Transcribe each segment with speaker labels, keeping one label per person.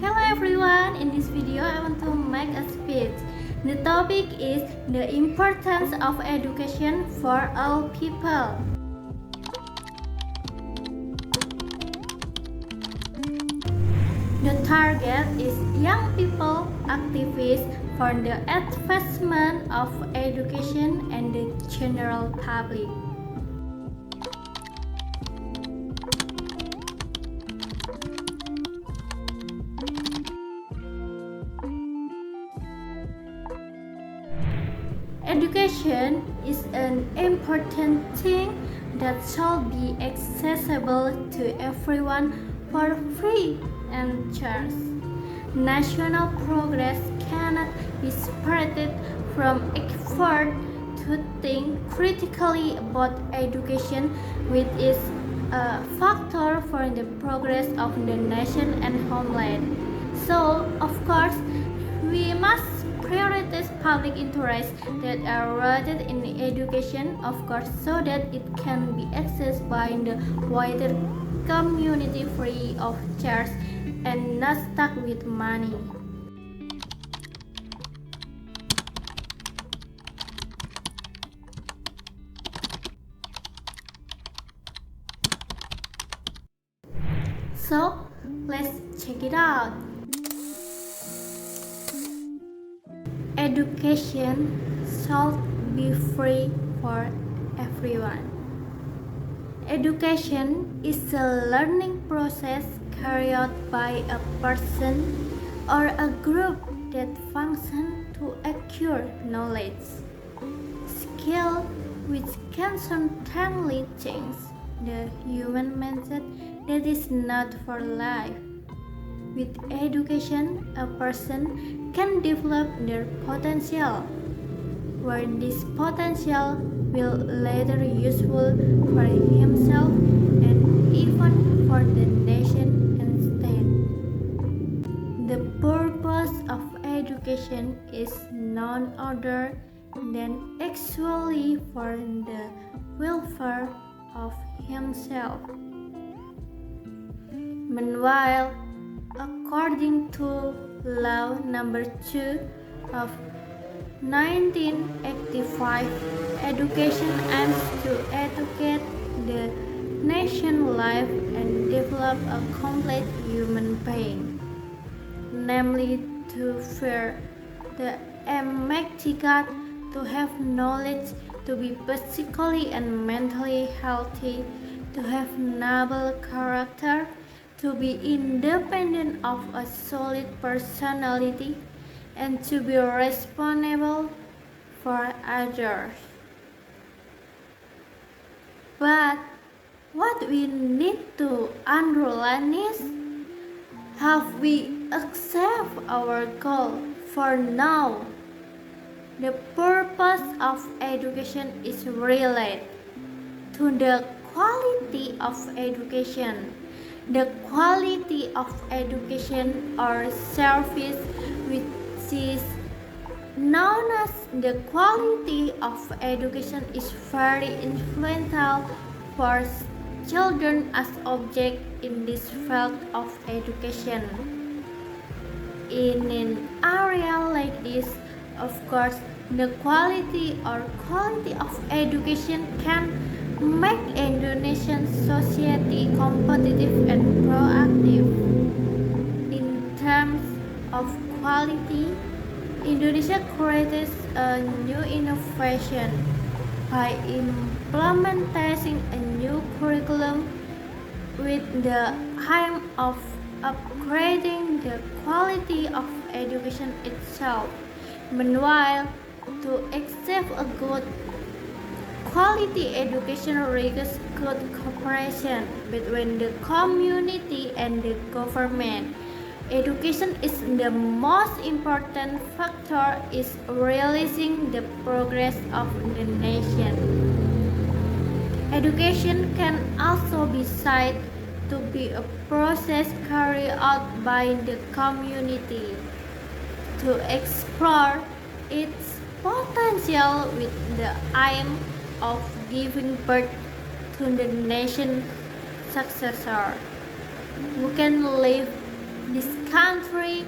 Speaker 1: Hello everyone, in this video I want to make a speech. The topic is the importance of education for all people. The target is young people activists for the advancement of education and the general public. Education is an important thing that should be accessible to everyone for free and just. National progress cannot be separated from effort to think critically about education, which is a factor for the progress of the nation and homeland. So, of course, we must prioritize public interests that are rooted in education, of course, so that it can be accessed by the wider community free of charge and not stuck with money. So, let's check it out. Education should be free for everyone. Education is a learning process carried out by a person or a group that functions to acquire knowledge, skill which can certainly change the human mindset that is not for life. With education, a person can develop their potential, where this potential will later useful for himself and even for the nation and state. The purpose of education is none other than actually for the welfare of himself. Meanwhile, according to Law Number 2 of 1985, education aims to educate the nation life and develop a complete human being, namely to fear the Almighty God, to have knowledge, to be physically and mentally healthy, to have noble character, to be independent of a solid personality, and to be responsible for others. But what we need to underline is, have we accepted our goal for now? The purpose of education is related to the quality of education. The quality of education or service which is known as the quality of education is very influential for children as object in this field of education. In an area like this, of course, the quality of education can make Indonesian society competitive and proactive. In terms of quality, Indonesia created a new innovation by implementing a new curriculum with the aim of upgrading the quality of education itself. Meanwhile, to achieve a good quality education requires good cooperation between the community and the government. Education is the most important factor in realizing the progress of the nation. Education can also be said to be a process carried out by the community to explore its potential with the aim of giving birth to the nation's successor, who can live this country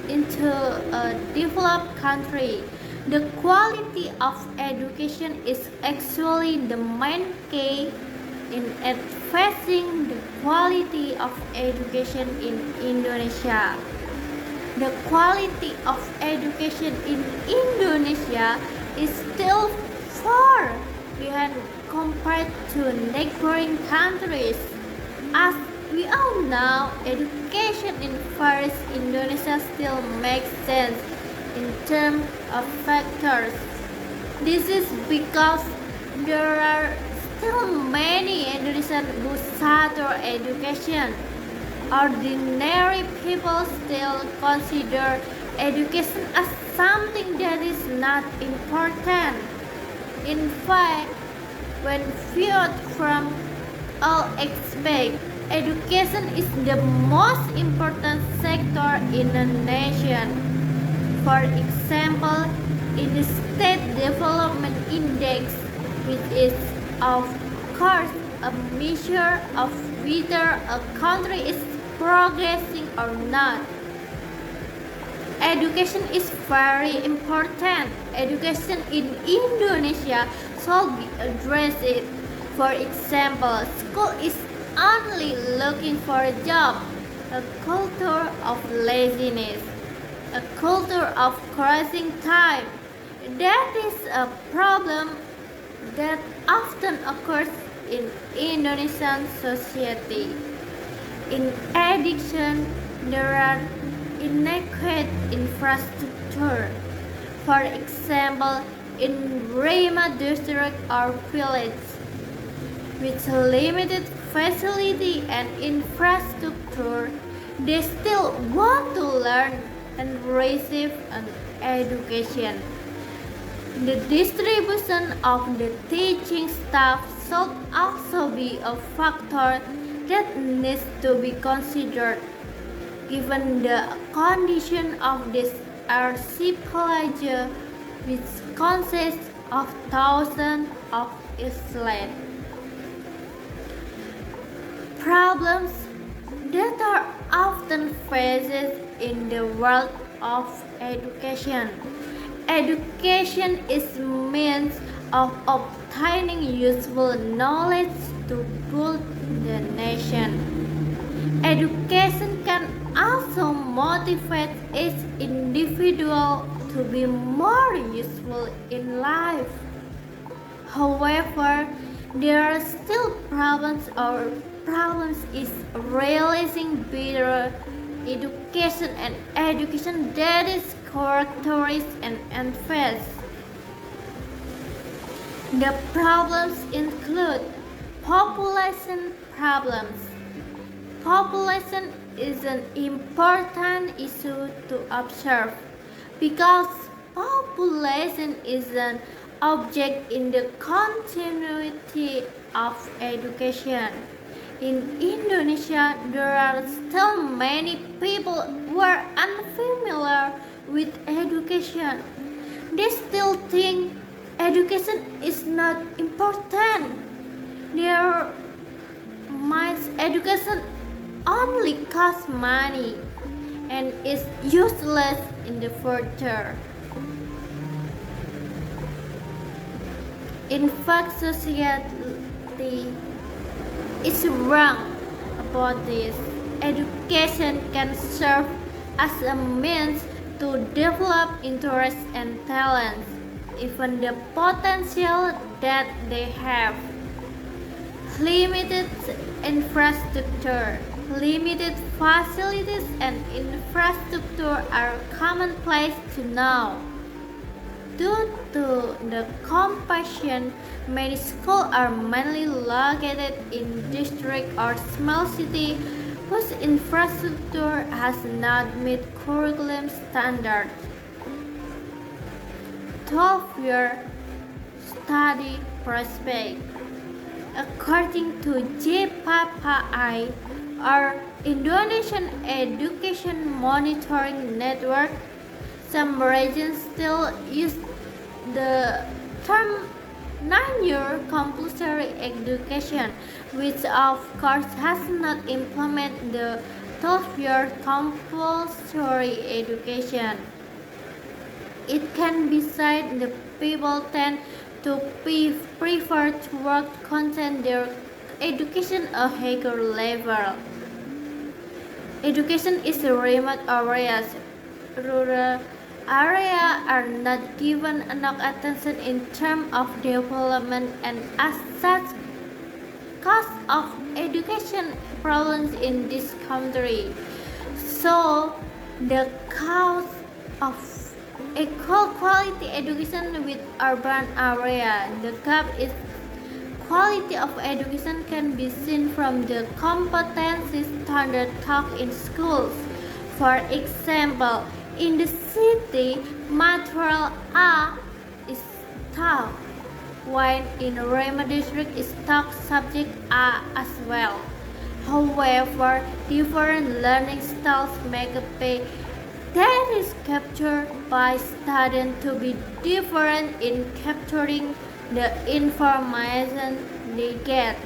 Speaker 1: into a developed country. The quality of education is actually the main key in advancing the quality of education in Indonesia. The quality of education in Indonesia is still far behind compared to neighboring countries. As we all know, education in Paris, Indonesia still makes sense in terms of factors. This is because there are still many Indonesians who struggle education. Ordinary people still consider education as something that is not important. In fact, when viewed from all aspects, education is the most important sector in a nation. For example, in the State Development Index, which is of course a measure of whether a country is progressing or not. Education is very important. Education in Indonesia should be addressed. For example, school is only looking for a job, a culture of laziness, a culture of crossing time. That is a problem that often occurs in Indonesian society. In addition, there are inadequate infrastructure. For example, in Rema district or village, with limited facility and infrastructure, they still want to learn and receive an education. The distribution of the teaching staff should also be a factor that needs to be considered, given the condition of this archipelago, which consists of thousands of islands. Problems that are often faced in the world of education. Education is means of obtaining useful knowledge to build the nation. Education can also motivate each individual to be more useful in life. However, there are still problems is realizing better education and education that is characterized and advanced. The problems include population problems. Population is an important issue to observe because population is an object in the continuity of education. In Indonesia, there are still many people who are unfamiliar with education. They still think education is not important. Their minds education only costs money and is useless in the future. In fact, society is wrong about this. Education can serve as a means to develop interests and talents, even the potential that they have. Limited infrastructure, limited facilities and infrastructure are commonplace to now. Due to the compassion, many schools are mainly located in district or small city whose infrastructure has not met curriculum standards. 12-year study prospect. According to JPAPAI, or Indonesian Education Monitoring Network, some regions still use the term 9-year compulsory education, which of course has not implemented the 12-year compulsory education. It can be said the people tend to prefer to content their education a higher level. Education is remote areas. Rural areas are not given enough attention in terms of development, and as such, cost of education problems in this country. So, the cost of equal quality education with urban area. The gap is quality of education can be seen from the competency standard taught in schools. For example, in the city, material A is taught, while in remote district is taught subject A as well. However, different learning styles make a pay that is captured by students to be different in capturing the information they get.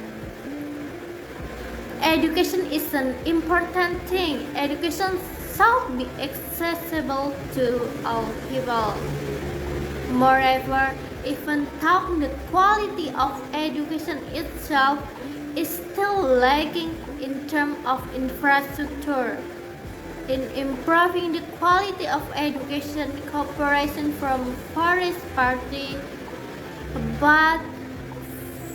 Speaker 1: Education is an important thing. Education should be accessible to all people. Moreover, even though the quality of education itself is still lagging in terms of infrastructure. In improving the quality of education, cooperation from various parties, but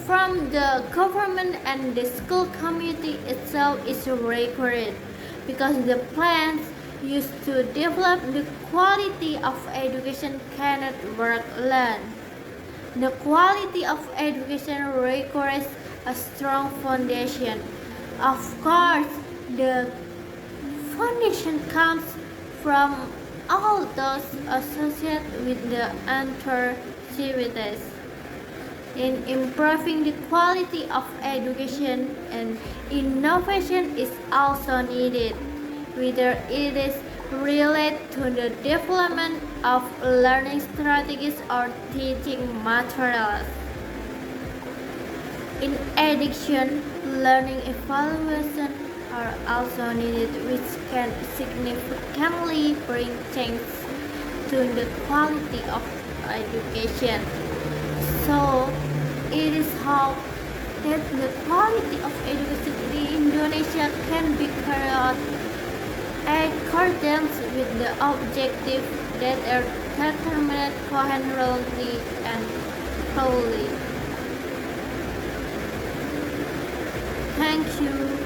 Speaker 1: from the government and the school community itself is required, because the plans used to develop the quality of education cannot work alone. The quality of education requires a strong foundation. Of course, the foundation comes from all those associated with the activities. In improving the quality of education, and innovation is also needed, whether it is related to the development of learning strategies or teaching materials. In addition, learning evaluation are also needed, which can significantly bring change to the quality of education. So, it is hoped that the quality of education in Indonesia can be carried out in accordance with the objectives that are determined coherently and fully. Thank you.